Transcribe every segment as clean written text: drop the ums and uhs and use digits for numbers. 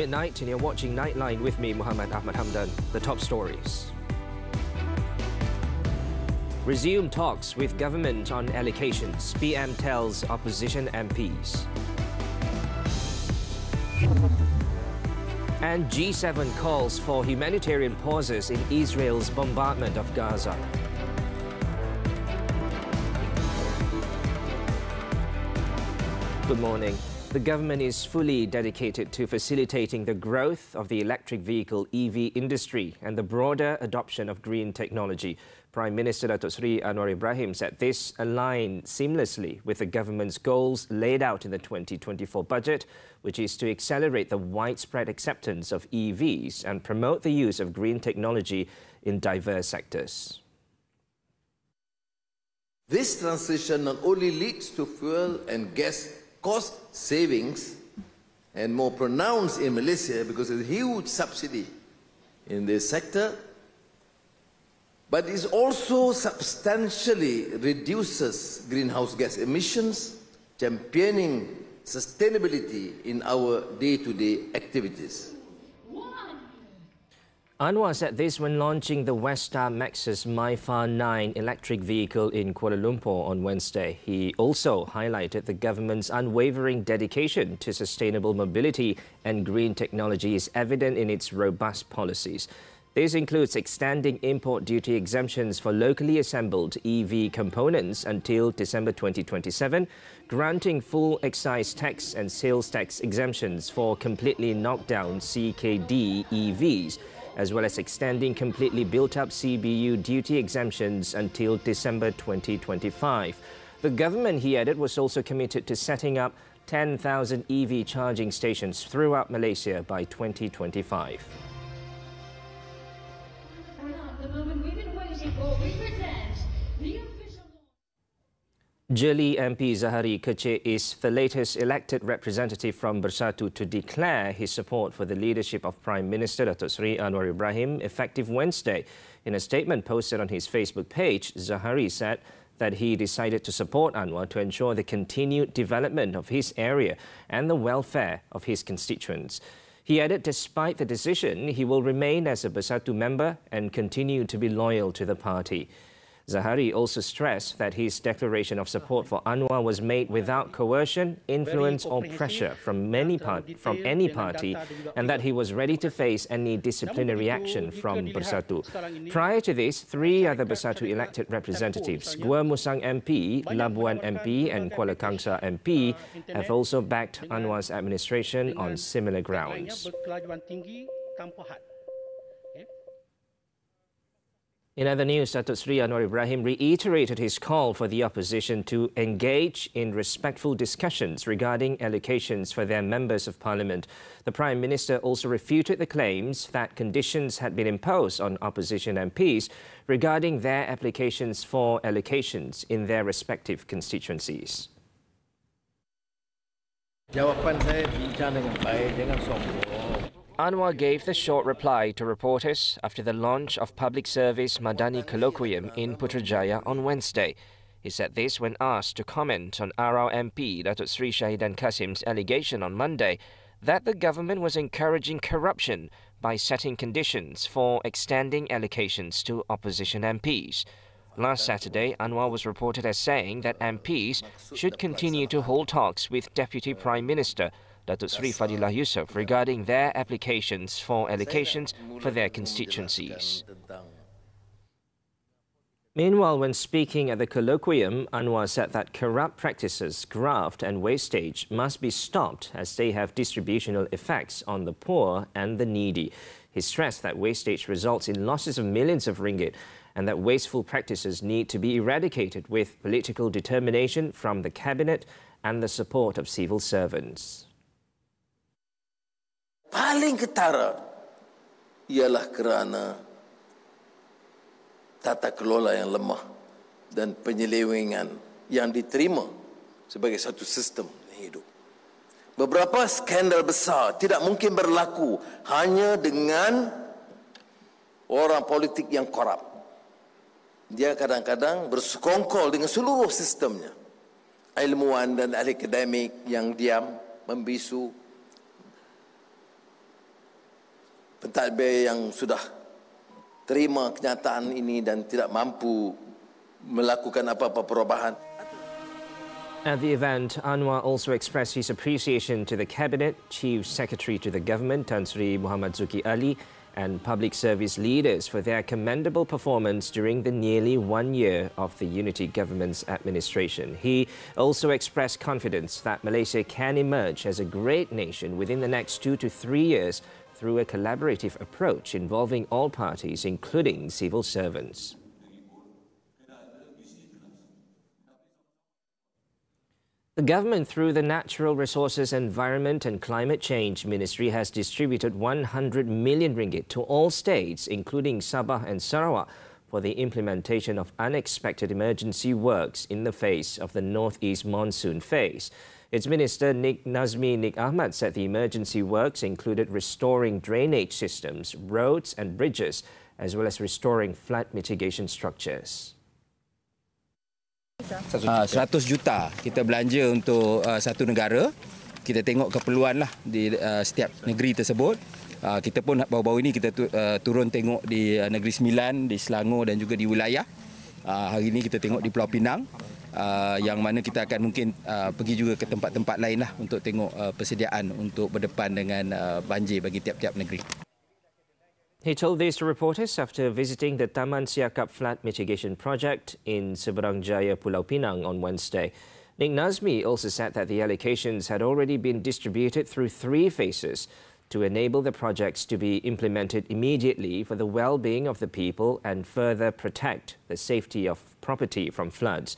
midnight and you're watching Nightline with me, Muhammad Ahmad Hamdan. The top stories. Resume talks with government on allocations. PM tells opposition MPs. And G7 calls for humanitarian pauses in Israel's bombardment of Gaza. Good morning. The government is fully dedicated to facilitating the growth of the electric vehicle EV industry and the broader adoption of green technology. Prime Minister Datuk Seri Anar Ibrahim said this aligned seamlessly with the government's goals laid out in the 2024 budget, which is to accelerate the widespread acceptance of EVs and promote the use of green technology in diverse sectors. This transition not only leads to fuel and gas cost savings and more pronounced in Malaysia because there's a huge subsidy in this sector, but it also substantially reduces greenhouse gas emissions, championing sustainability in our day-to-day activities. Anwar said this when launching the Westar Maxus MyFar 9 electric vehicle in Kuala Lumpur on Wednesday. He also highlighted the government's unwavering dedication to sustainable mobility and green technology is evident in its robust policies. This includes extending import duty exemptions for locally assembled EV components until December 2027, granting full excise tax and sales tax exemptions for completely knocked down CKD EVs, as well as extending completely built-up CBU duty exemptions until December 2025. The government, he added, was also committed to setting up 10,000 EV charging stations throughout Malaysia by 2025. Jelli MP Zahari K is the latest elected representative from Bersatu to declare his support for the leadership of Prime Minister Datuk Seri Anar Ibrahim effective Wednesday. In a statement posted on his Facebook page, Zahari said that he decided to support Anwar to ensure the continued development of his area and the welfare of his constituents. He added despite the decision, he will remain as a Bersatu member and continue to be loyal to the party. Zahari also stressed that his declaration of support for Anwar was made without coercion, influence or pressure from any party and that he was ready to face any disciplinary action from Bersatu. Prior to this, three other Bersatu elected representatives, Gua Musang MP, Labuan MP and Kuala Kangsar MP, have also backed Anwar's administration on similar grounds. In other news, Datuk Seri Anar Ibrahim reiterated his call for the opposition to engage in respectful discussions regarding allocations for their members of parliament. The Prime Minister also refuted the claims that conditions had been imposed on opposition MPs regarding their applications for allocations in their respective constituencies. Jawapan saya bincang dengan baik, jangan sombong. Anwar gave the short reply to reporters after the launch of Public Service Madani Colloquium in Putrajaya on Wednesday. He said this when asked to comment on Arau MP Datuk Seri Shahidan Kasim's allegation on Monday that the government was encouraging corruption by setting conditions for extending allocations to opposition MPs. Last Saturday, Anwar was reported as saying that MPs should continue to hold talks with Deputy Prime Minister Datuk Seri Fadilah Yusof regarding their applications for allocations for their constituencies. Meanwhile, when speaking at the colloquium, Anwar said that corrupt practices, graft and wastage must be stopped as they have distributional effects on the poor and the needy. He stressed that wastage results in losses of millions of ringgit and that wasteful practices need to be eradicated with political determination from the cabinet and the support of civil servants. Paling ketara ialah kerana tata kelola yang lemah dan penyelewengan yang diterima sebagai satu sistem hidup. Beberapa skandal besar tidak mungkin berlaku hanya dengan orang politik yang korup. Dia kadang-kadang bersekongkol dengan seluruh sistemnya. Ilmuwan dan ahli akademik yang diam, membisu, pentadbir yang sudah terima kenyataan ini dan tidak mampu melakukan apa-apa perubahan. At the event, Anwar also expressed his appreciation to the Cabinet, Chief Secretary to the Government, Tan Sri Muhammad Zuki Ali, and public service leaders for their commendable performance during the nearly 1 year of the Unity Government's administration. He also expressed confidence that Malaysia can emerge as a great nation within the next 2 to 3 years through a collaborative approach involving all parties, including civil servants. The government, through the Natural Resources, Environment and Climate Change Ministry, has distributed 100 million ringgit to all states, including Sabah and Sarawak, for the implementation of unexpected emergency works in the face of the northeast monsoon phase. Its Minister Nik Ahmad said the emergency works included restoring drainage systems, roads and bridges, as well as restoring flood mitigation structures. 100 juta kita belanja untuk satu negara. Kita tengok keperluan lah di setiap negeri tersebut. Kita pun baru-baru ini kita turun tengok di Negeri Sembilan, di Selangor dan juga di wilayah. Hari ini kita tengok di Pulau Pinang, yang mana kita akan mungkin pergi juga ke tempat-tempat lain lah untuk tengok persediaan untuk berdepan dengan banjir bagi tiap-tiap negeri. He told this to reporters after visiting the Taman Siakap Flood Mitigation Project in Seberang Jaya, Pulau Pinang on Wednesday. Nik Nazmi also said that the allocations had already been distributed through 3 phases to enable the projects to be implemented immediately for the well-being of the people and further protect the safety of property from floods.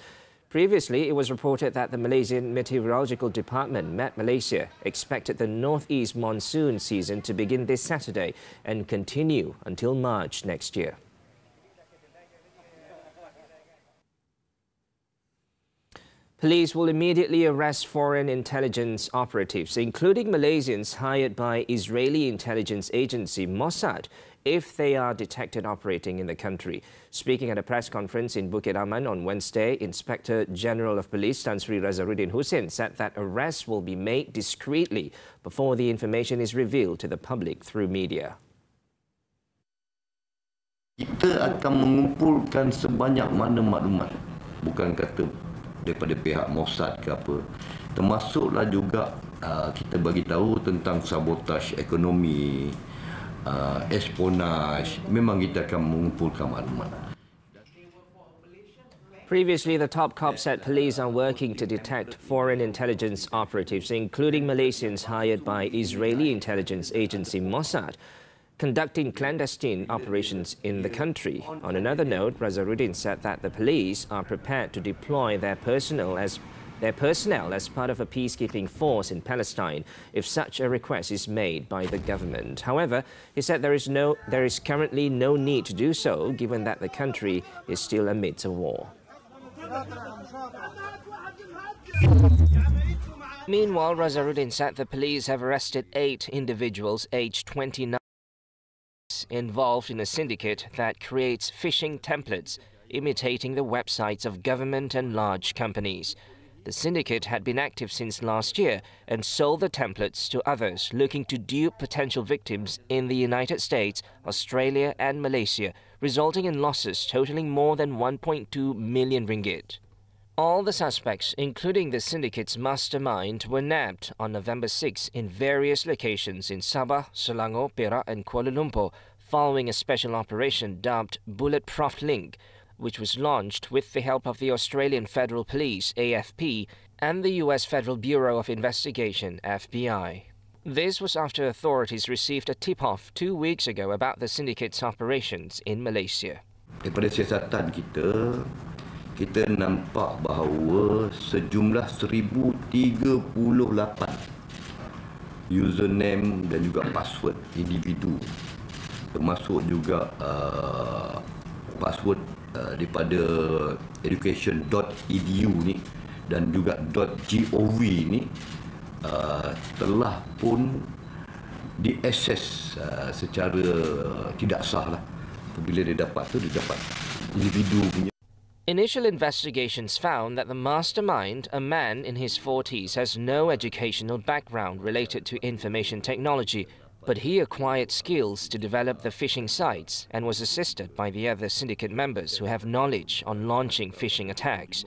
Previously, it was reported that the Malaysian Meteorological Department, Met Malaysia, expected the northeast monsoon season to begin this Saturday and continue until March next year. Police will immediately arrest foreign intelligence operatives, including Malaysians hired by Israeli intelligence agency Mossad, if they are detected operating in the country. Speaking at a press conference in Bukit Aman on Wednesday, Inspector General of Police Tan Sri Razaruddin Hussein said that arrests will be made discreetly before the information is revealed to the public through media. Kita akan mengumpulkan sebanyak mana maklumat, bukan kata daripada pihak Mossad ke apa, termasuklah juga kita bagi tahu tentang sabotaj ekonomi, espionage. Memang kita akan mengumpulkan maklumat. Previously, the top cop said police are working to detect foreign intelligence operatives, including Malaysians hired by Israeli intelligence agency Mossad, conducting clandestine operations in the country. On another note, Razaruddin said that the police are prepared to deploy their personnel as part of a peacekeeping force in Palestine if such a request is made by the government. However, he said there is currently no need to do so, given that the country is still amidst a war. Meanwhile, Razaruddin said the police have arrested 8 individuals aged 29 involved in a syndicate that creates phishing templates imitating the websites of government and large companies. The syndicate had been active since last year and sold the templates to others looking to dupe potential victims in the United States, Australia and Malaysia, resulting in losses totaling more than 1.2 million ringgit. All the suspects, including the syndicate's mastermind, were nabbed on November 6 in various locations in Sabah, Selangor, Perak and Kuala Lumpur, following a special operation dubbed Buletin, which was launched with the help of the Australian Federal Police, AFP, and the US Federal Bureau of Investigation, FBI. This was after authorities received a tip-off 2 weeks ago about the syndicate's operations in Malaysia. Daripada siasatan kita nampak bahawa sejumlah 1038 username dan juga password individu, termasuk juga password daripada education.edu ni dan juga .gov ni telah pun diakses secara tidak sah lah. Apabila dia dapat individu punya. Initial investigations found that the mastermind, a man in his 40s, has no educational background related to information technology, but he acquired skills to develop the phishing sites and was assisted by the other syndicate members who have knowledge on launching phishing attacks.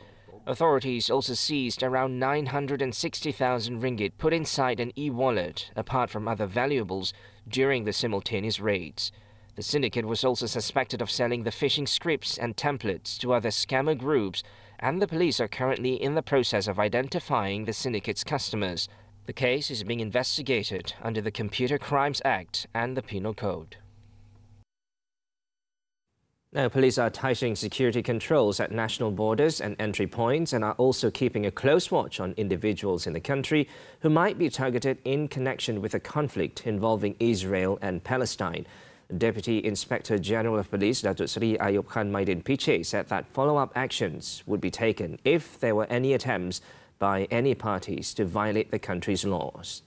Authorities also seized around 960,000 ringgit put inside an e-wallet, apart from other valuables, during the simultaneous raids. The syndicate was also suspected of selling the phishing scripts and templates to other scammer groups, and the police are currently in the process of identifying the syndicate's customers. The case is being investigated under the Computer Crimes Act and the Penal Code. Now, police are tightening security controls at national borders and entry points and are also keeping a close watch on individuals in the country who might be targeted in connection with a conflict involving Israel and Palestine. Deputy Inspector General of Police Datuk Seri Ayub Khan Maidin Piche said that follow-up actions would be taken if there were any attempts by any parties to violate the country's laws.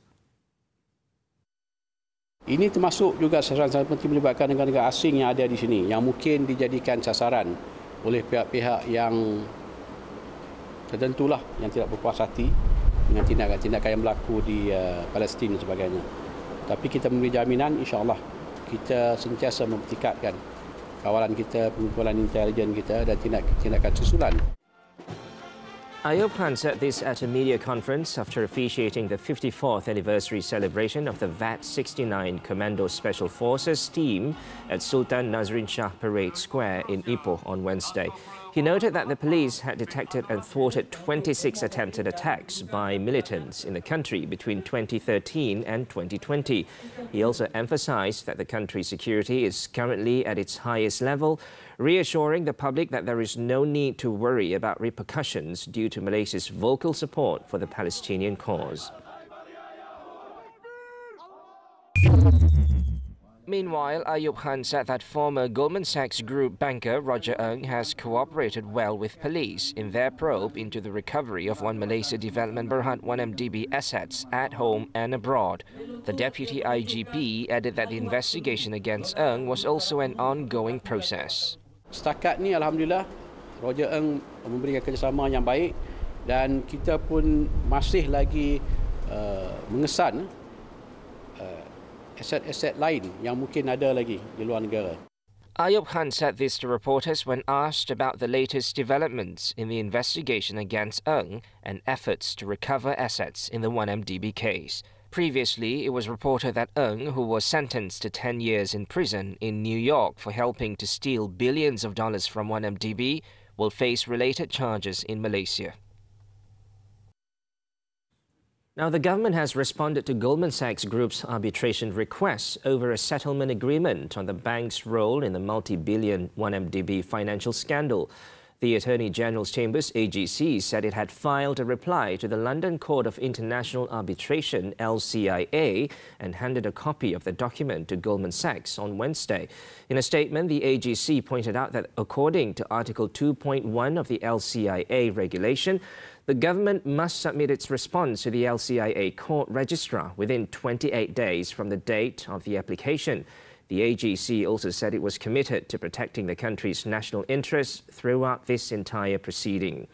Ini termasuk juga sasaran penting melibatkan negara-negara asing yang ada di sini yang mungkin dijadikan sasaran oleh pihak-pihak yang tertentulah yang tidak berpuas hati dengan tindakan-tindakan yang berlaku di Palestin dan sebagainya. Tapi kita memberi jaminan, insya-Allah kita sentiasa mempertingkatkan kawalan kita, pengumpulan intelijen kita dan tindakan susulan. Ayub Khan said this at a media conference after officiating the 54th anniversary celebration of the VAT-69 Commando Special Forces team at Sultan Nazrin Shah Parade Square in Ipoh on Wednesday. He noted that the police had detected and thwarted 26 attempted attacks by militants in the country between 2013 and 2020. He also emphasized that the country's security is currently at its highest level, reassuring the public that there is no need to worry about repercussions due to Malaysia's vocal support for the Palestinian cause. Meanwhile, Ayub Khan said that former Goldman Sachs Group banker Roger Ng has cooperated well with police in their probe into the recovery of One Malaysia Development Berhad 1MDB assets at home and abroad. The Deputy IGP added that the investigation against Ng was also an ongoing process. Setakat ni, Alhamdulillah, Roger Ng memberikan kerjasama yang baik dan kita pun masih lagi mengesan aset-aset lain yang mungkin ada lagi di luar negara. Ayub Khan said this to reporters when asked about the latest developments in the investigation against Ng and efforts to recover assets in the 1MDB case. Previously, it was reported that Ng, who was sentenced to 10 years in prison in New York for helping to steal billions of dollars from 1MDB, will face related charges in Malaysia. Now, the government has responded to Goldman Sachs Group's arbitration requests over a settlement agreement on the bank's role in the multi-billion 1MDB financial scandal. The Attorney General's Chambers, AGC, said it had filed a reply to the London Court of International Arbitration, LCIA, and handed a copy of the document to Goldman Sachs on Wednesday. In a statement, the AGC pointed out that according to Article 2.1 of the LCIA regulation, the government must submit its response to the LCIA court registrar within 28 days from the date of the application. The AGC also said it was committed to protecting the country's national interests throughout this entire proceeding.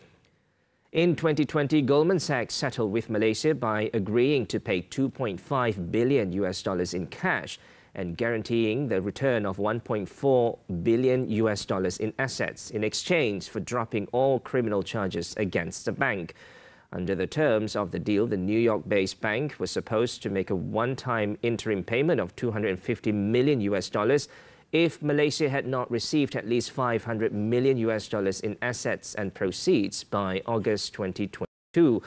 In 2020, Goldman Sachs settled with Malaysia by agreeing to pay $2.5 billion in cash and guaranteeing the return of $1.4 billion in assets in exchange for dropping all criminal charges against the bank. Under the terms of the deal, the New York-based bank was supposed to make a one-time interim payment of $250 million if Malaysia had not received at least $500 million in assets and proceeds by August 2022.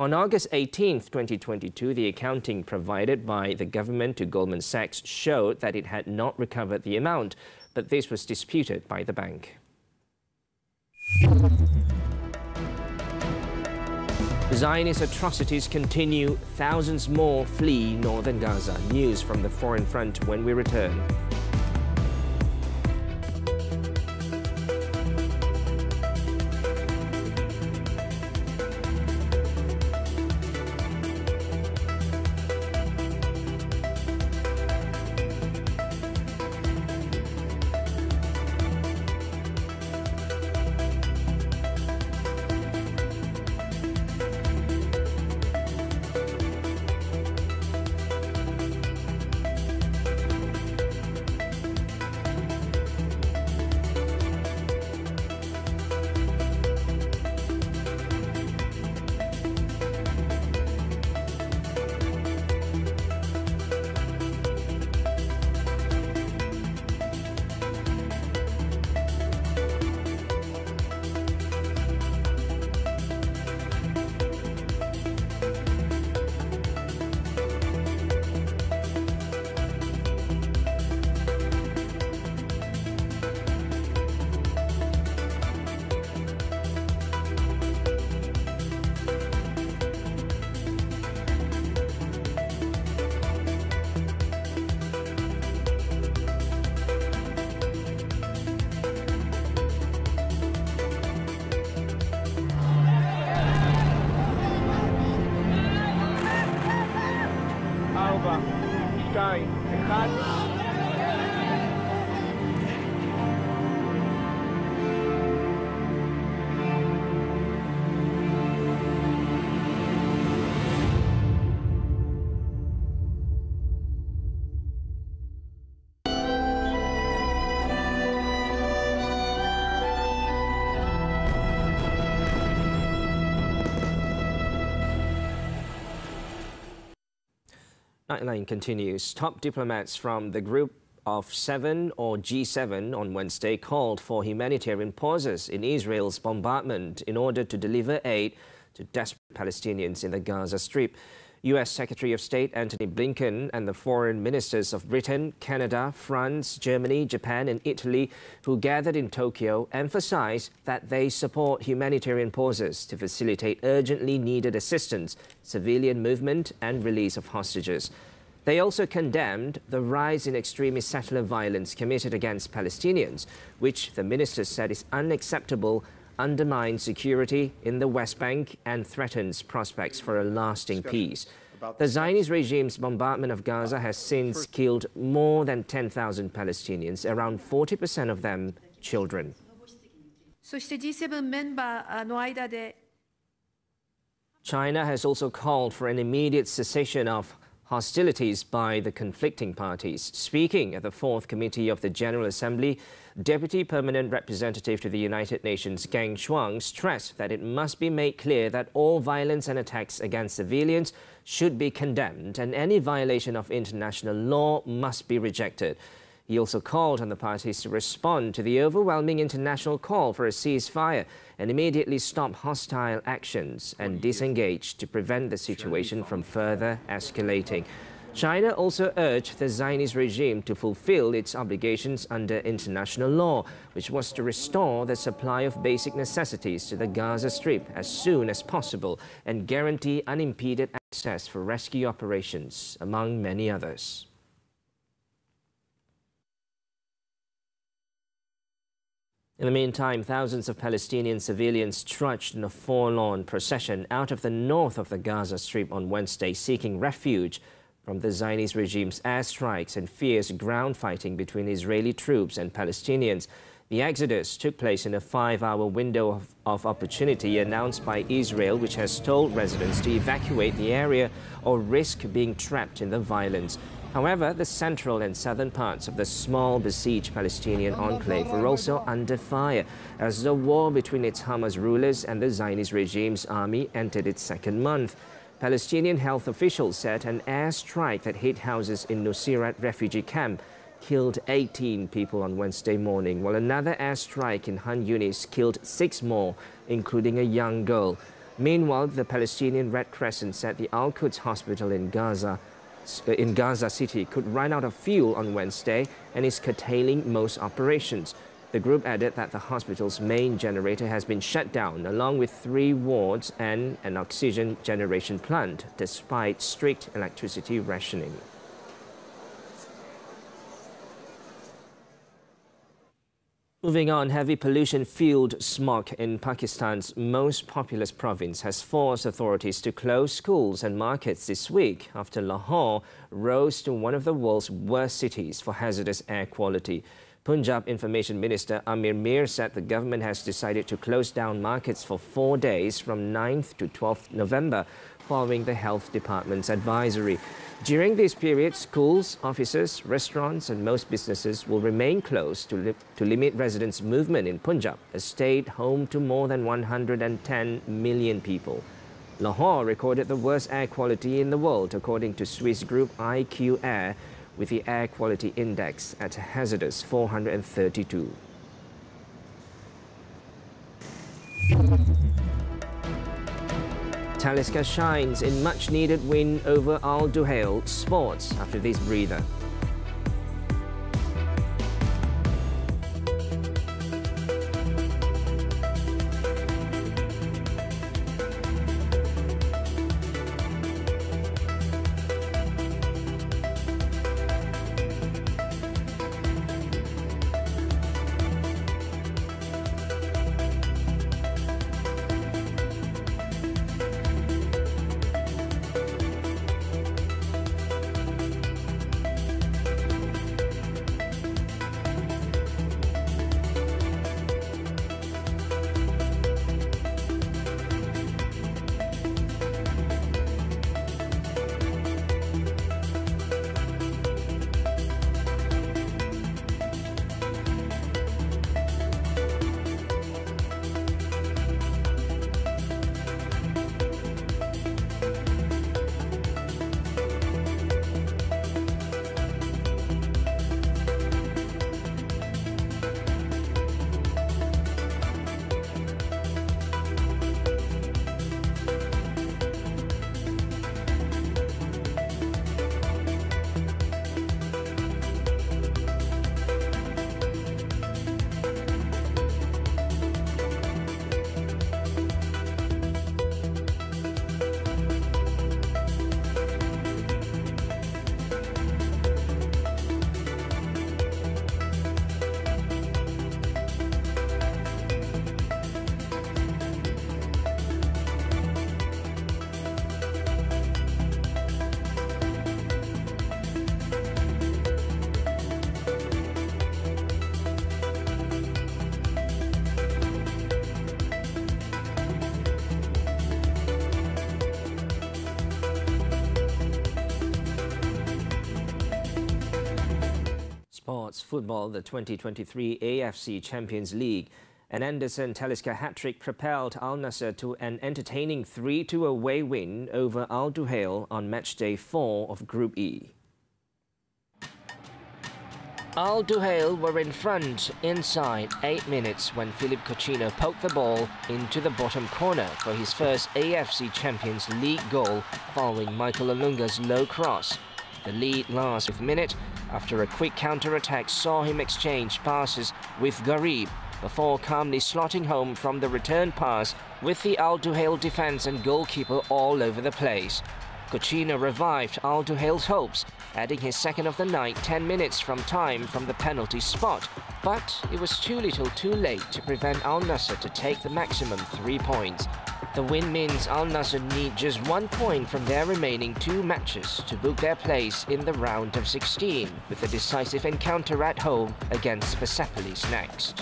On August 18, 2022, the accounting provided by the government to Goldman Sachs showed that it had not recovered the amount, but this was disputed by the bank. Zionist atrocities continue. Thousands more flee northern Gaza. News from the Foreign Front when we return. Nightline continues. Top diplomats from the Group of Seven, or G7, on Wednesday called for humanitarian pauses in Israel's bombardment in order to deliver aid to desperate Palestinians in the Gaza Strip. U.S. Secretary of State Antony Blinken and the foreign ministers of Britain, Canada, France, Germany, Japan and Italy, who gathered in Tokyo, emphasized that they support humanitarian pauses to facilitate urgently needed assistance, civilian movement and release of hostages. They also condemned the rise in extremist settler violence committed against Palestinians, which the ministers said is unacceptable, undermines security in the West Bank and threatens prospects for a lasting peace. The Zionist regime's bombardment of Gaza has since killed more than 10,000 Palestinians, around 40% of them children. China has also called for an immediate cessation of hostilities by the conflicting parties. Speaking at the 4th Committee of the General Assembly, Deputy Permanent Representative to the United Nations Geng Shuang stressed that it must be made clear that all violence and attacks against civilians should be condemned and any violation of international law must be rejected. He also called on the parties to respond to the overwhelming international call for a ceasefire and immediately stop hostile actions and disengage to prevent the situation from further escalating. China also urged the Zionist regime to fulfill its obligations under international law, which was to restore the supply of basic necessities to the Gaza Strip as soon as possible and guarantee unimpeded access for rescue operations, among many others. In the meantime, thousands of Palestinian civilians trudged in a forlorn procession out of the north of the Gaza Strip on Wednesday, seeking refuge from the Zionist regime's airstrikes and fierce ground fighting between Israeli troops and Palestinians. The exodus took place in a 5-hour window of opportunity announced by Israel, which has told residents to evacuate the area or risk being trapped in the violence. However, the central and southern parts of the small besieged Palestinian enclave were also under fire as the war between its Hamas rulers and the Zionist regime's army entered its second month. Palestinian health officials said an airstrike that hit houses in Nuseirat refugee camp killed 18 people on Wednesday morning, while another airstrike in Han Yunis killed 6 more, including a young girl. Meanwhile, the Palestinian Red Crescent said the Al-Quds hospital in Gaza City could run out of fuel on Wednesday and is curtailing most operations. The group added that the hospital's main generator has been shut down, along with 3 wards and an oxygen generation plant, despite strict electricity rationing. Moving on, heavy pollution-fueled smog in Pakistan's most populous province has forced authorities to close schools and markets this week after Lahore rose to one of the world's worst cities for hazardous air quality. Punjab Information Minister Amir Mir said the government has decided to close down markets for 4 days from 9th to 12th November, following the Health Department's advisory. During this period, schools, offices, restaurants and most businesses will remain closed to limit residents' movement in Punjab, a state home to more than 110 million people. Lahore recorded the worst air quality in the world, according to Swiss group IQ Air, with the air quality index at a hazardous 432. Talisker shines in much-needed win over Al Duhail Sports after this breather. Sports football, the 2023 AFC Champions League. An Anderson Talisca hat-trick propelled Al Nassr to an entertaining 3-2 away win over Al Duhail on match day 4 of Group E. Al Duhail were in front inside 8 minutes when Philip Coutinho poked the ball into the bottom corner for his first AFC Champions League goal following Michael Olunga's low cross. The lead last minute after a quick counter-attack saw him exchange passes with Garib before calmly slotting home from the return pass with the Al Duhail defence and goalkeeper all over the place. Coutinho revived Al Duhail's hopes, adding his second of the night 10 minutes from time from the penalty spot. But it was too little too late to prevent Al Nassr to take the maximum 3 points. The win means Al Nassr need just 1 point from their remaining 2 matches to book their place in the round of 16, with a decisive encounter at home against Persepolis next.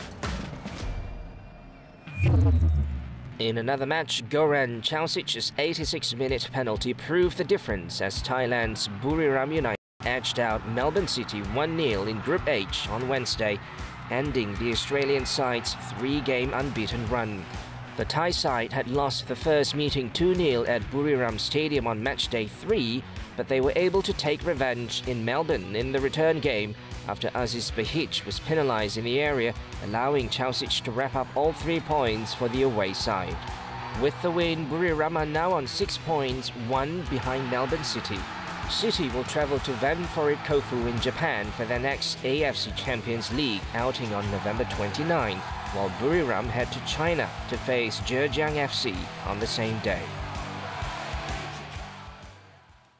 In another match, Goran Chausic's 86-minute penalty proved the difference as Thailand's Buriram United edged out Melbourne City 1-0 in Group H on Wednesday, ending the Australian side's 3-game unbeaten run. The Thai side had lost the first meeting 2-0 at Buriram Stadium on match day 3, but they were able to take revenge in Melbourne in the return game after Aziz Behich was penalised in the area, allowing Chausic to wrap up all 3 points for the away side. With the win, Buriram are now on 6 points, 1 behind Melbourne City. City will travel to Ventforet Kofu in Japan for their next AFC Champions League outing on November 29th, while Buriram head to China to face Zhejiang FC on the same day.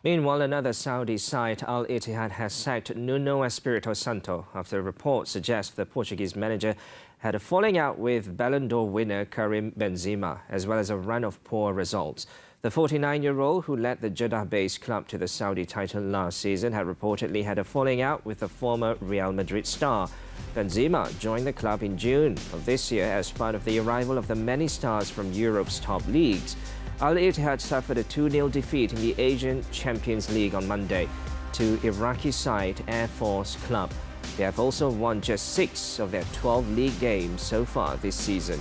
Meanwhile, another Saudi side, Al Ittihad, has sacked Nuno Espirito Santo after reports suggest the Portuguese manager had a falling out with Ballon d'Or winner Karim Benzema, as well as a run of poor results. The 49-year-old, who led the Jeddah-based club to the Saudi title last season, had reportedly had a falling out with the former Real Madrid star. Benzema joined the club in June of this year as part of the arrival of the many stars from Europe's top leagues. Al Ittihad suffered a 2-0 defeat in the Asian Champions League on Monday to Iraqi side Air Force Club. They have also won just 6 of their 12 league games so far this season.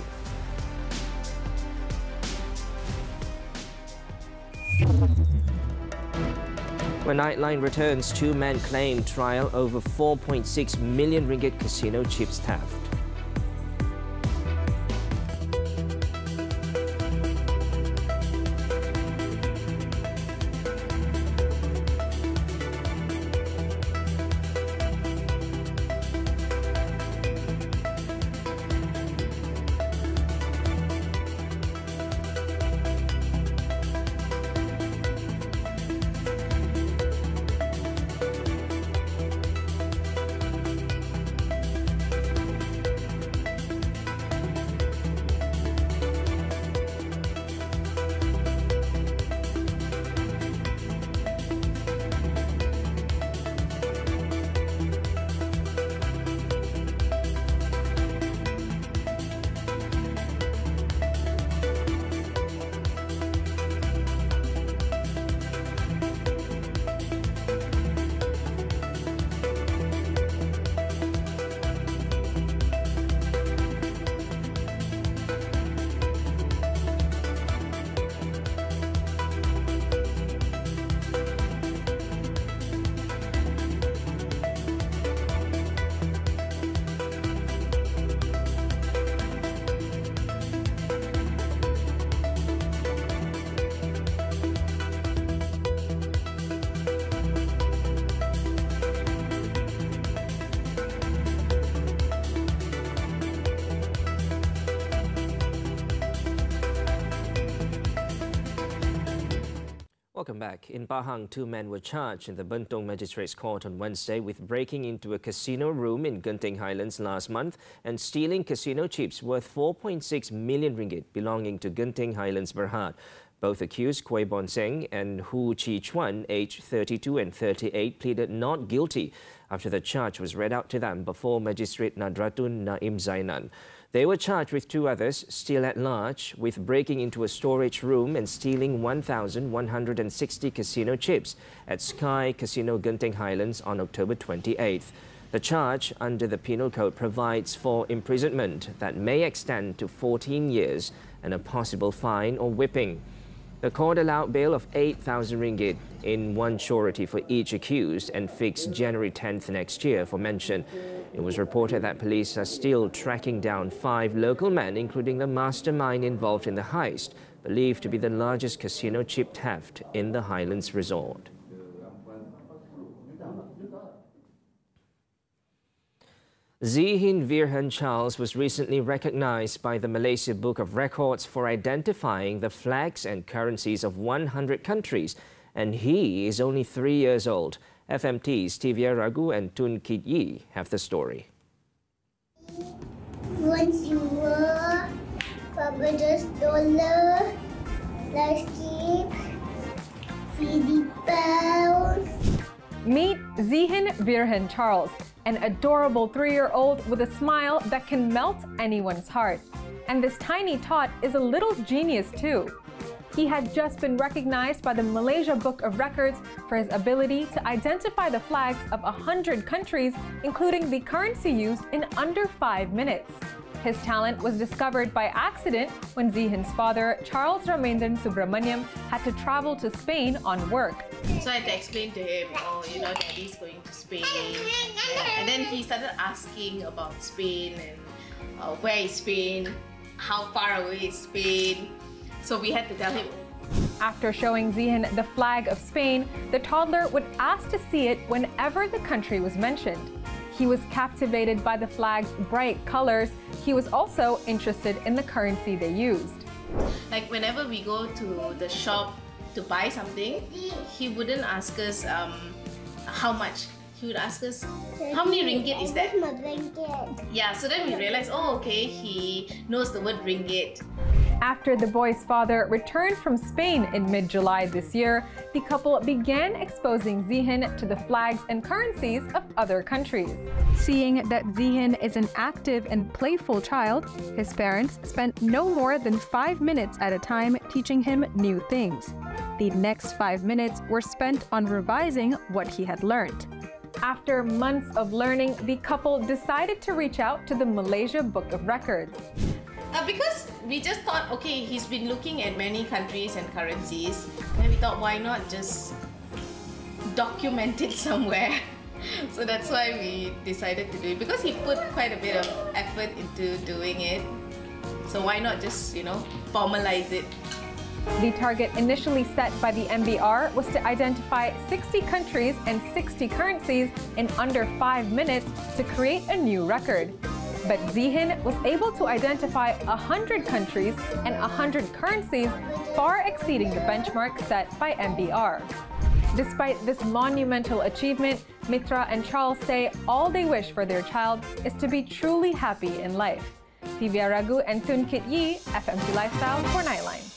When Nightline returns, 2 men claim trial over 4.6 million ringgit casino chips theft. Welcome back. In Pahang, 2 men were charged in the Bentong Magistrates Court on Wednesday with breaking into a casino room in Genting Highlands last month and stealing casino chips worth 4.6 million ringgit belonging to Genting Highlands Berhad. Both accused, Kuei Bon Seng and Hu Chi Chuan, aged 32 and 38, pleaded not guilty after the charge was read out to them before Magistrate Nadratun Naim Zainan. They were charged with 2 others, still at large, with breaking into a storage room and stealing 1,160 casino chips at Sky Casino Genting Highlands on October 28th. The charge under the Penal Code provides for imprisonment that may extend to 14 years and a possible fine or whipping. The court allowed bail of 8,000 ringgit in one surety for each accused and fixed January 10th next year for mention. It was reported that police are still tracking down 5 local men, including the mastermind involved in the heist, believed to be the largest casino chip theft in the Highlands Resort. Zihin Virhan Charles was recently recognized by the Malaysia Book of Records for identifying the flags and currencies of 100 countries, and he is only 3 years old. FMT's Tivia Ragu and Tun Kit Yi have the story. $1, $5, plastic, 50 pounds. Meet Zihin Virhan Charles, an adorable 3-year-old with a smile that can melt anyone's heart. And this tiny tot is a little genius too. He had just been recognized by the Malaysia Book of Records for his ability to identify the flags of 100 countries, including the currency used, in under 5 minutes. His talent was discovered by accident when Zihin's father, Charles Ramendran Subramaniam, had to travel to Spain on work. So I had to explain to him, Daddy's going to Spain. And then he started asking about Spain and where is Spain, how far away is Spain. So we had to tell him. After showing Zihin the flag of Spain, the toddler would ask to see it whenever the country was mentioned. He was captivated by the flag's bright colors. He was also interested in the currency they used. Like whenever we go to the shop to buy something, he wouldn't ask us how much. He would ask us, how many ringgit is that? Yeah, so then we realized, oh, okay, he knows the word ringgit. After the boy's father returned from Spain in mid-July this year, the couple began exposing Zihin to the flags and currencies of other countries. Seeing that Zihin is an active and playful child, his parents spent no more than 5 minutes at a time teaching him new things. The next 5 minutes were spent on revising what he had learned. After months of learning, the couple decided to reach out to the Malaysia Book of Records. Because we just thought, okay, he's been looking at many countries and currencies, and we thought, why not just document it somewhere? So that's why we decided to do it, because he put quite a bit of effort into doing it. So why not just, formalize it? The target initially set by the MBR was to identify 60 countries and 60 currencies in under 5 minutes to create a new record. But Zihin was able to identify 100 countries and 100 currencies, far exceeding the benchmark set by MBR. Despite this monumental achievement, Mitra and Charles say all they wish for their child is to be truly happy in life. Tivia Ragu and Tun Kit Yi, FMC Lifestyle for Nightline.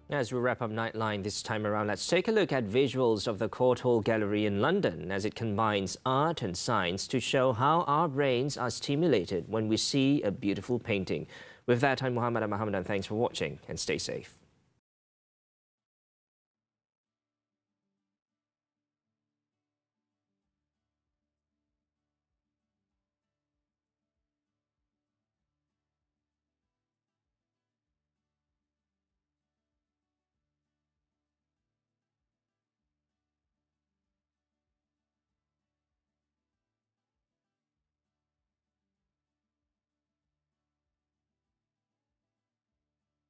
As we wrap up Nightline this time around, let's take a look at visuals of the Court Hall Gallery in London as it combines art and science to show how our brains are stimulated when we see a beautiful painting. With that, I'm Mohammed and thanks for watching and stay safe.